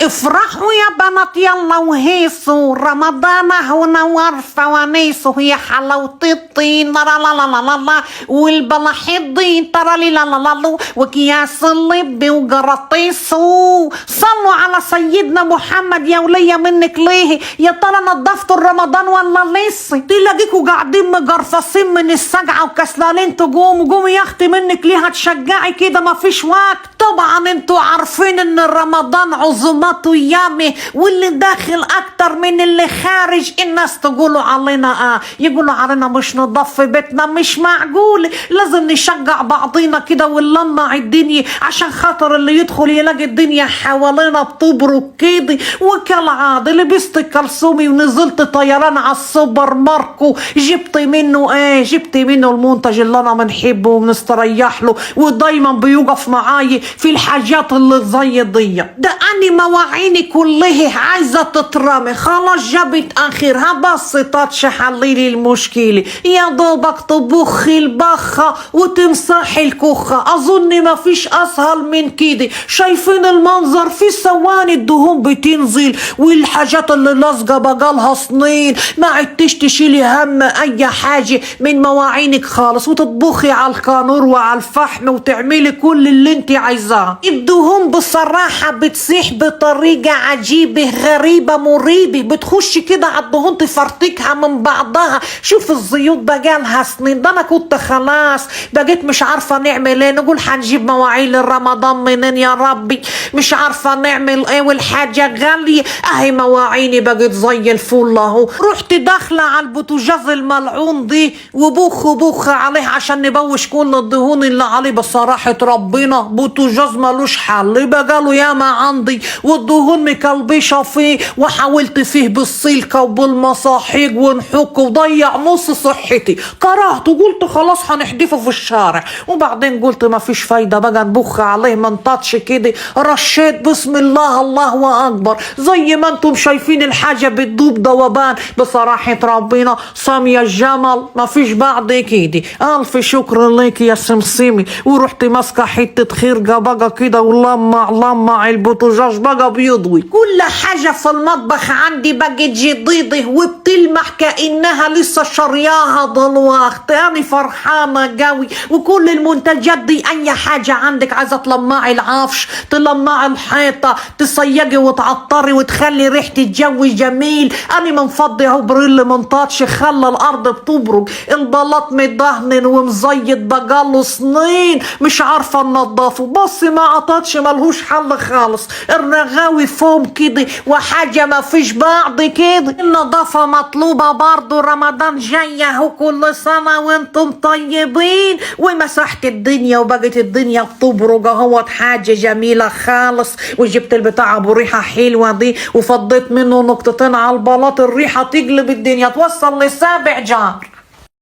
افرحوا يا بنات يلا وهيصوا، رمضان هو نور فوانيسه، هي حلاوة الطين لا لا لا لا لا، والبلح الضين ترى لي لا لا لا، وكياس اللب وقراطيسه. صلوا على سيدنا محمد يا ولية منك ليه؟ يا ترى نضفتوا رمضان ولا لسه؟ تلاقيكوا قاعدين مجرفصين من السجعة وكسلانين تقوموا يا اختي منك ليه هتشجعي كده؟ ما فيش وقت. طبعا انتوا عارفين ان رمضان عزوماته يامي، واللي داخل اكتر من اللي خارج. الناس تقولوا علينا يقولوا علينا مش نضف في بيتنا، مش معقول. لازم نشجع بعضينا كده ونلمع الدنيا عشان خاطر اللي يدخل يلاقي الدنيا حوالينا بتبرك كده. وكالعاده لبست كلثومي ونزلت طيران على السوبر ماركو، جبت منه جبت منه المنتج اللي انا بنحبه وبنستريح له، ودايما بيوقف معاي في الحاجات اللي زي دي. ده اني مواعيني كلها عايزه تترمي، خلاص جابت اخرها، بس تاتش حليلي المشكله. يا دوبك تبخي البخه وتمسحي الكخه، اظن ما فيش اسهل من كده. شايفين المنظر؟ في ثواني الدهون بتنزل، والحاجات اللي لازقه بقالها سنين ما عدتش تشيلي هم اي حاجه من مواعينك خالص، وتطبخي على الكانور وعلى الفحم وتعملي كل اللي انت عايزاه. الدهون بصراحه بتسيح بطريقه عجيبه غريبه مريبه، بتخش كده على الدهون تفرتكها من بعضها. شوف الزيوت بقالها سنين، ده انا كنت خلاص بقيت مش عارفه نعمل ايه. نقول هنجيب مواعين لرمضان منين يا ربي؟ مش عارفه نعمل ايه، والحاجه غاليه. اهي مواعيني بقت زي الفل اهو. رحت داخله على البوتاجاز الملعون دي وبخ عليه عشان نبوش كل الدهون اللي عليه. بصراحه ربنا بوتاجاز ملوش حل، بقاله ياما عندي والدهون مكلبشه فيه، وحاولت فيه بالسلكه وبالمصاحيق ونحك وضيع نص صحتي. كرهت وقلت خلاص هنحدفه في الشارع، وبعدين قلت ما فيش فايده بقى نبخ عليه من تاتش كده. رشيت بسم الله الله اكبر، زي ما انتم شايفين الحاجه بتدوب ذوبان. بصراحه ربنا ساميه الجمل ما فيش بعد كده. الف شكر لك يا سمسمي. ورحت ماسكه حته خرقه بقى كده ولمع البوتاجاز بقى بيضوي. كل حاجه في المطبخ عندي بقت جديده وبتلمح كانها لسه شرياها دلوقتي. انا فرحانه قوي. وكل المنتجات دي اي حاجه عندك عايزه تلمعي العفش، تلمعي الحيطه، تصيجي وتعطري وتخلي ريحه الجو جميل. انا منفضي اهو بريل من تاتش خلى الارض بتبرق، البلاط مدهن ومزيت بقاله سنين مش عارفه ننضفه، بس مع تاتش ملهوش حل خالص. الرغاوي فوم كده وحاجه ما فيش بعد كده. النظافه مطلوبه برضو، رمضان جاي اهو، كل سنه وانتم طيبين. ومسحت الدنيا وبقت الدنيا بتبرق اهوت، حاجه جميله خالص. وجبت البتاع ابو ريحه حلوه دي وفضيت منه نقطتين على البلاط، الريحه تقلب الدنيا توصل لسابع جار.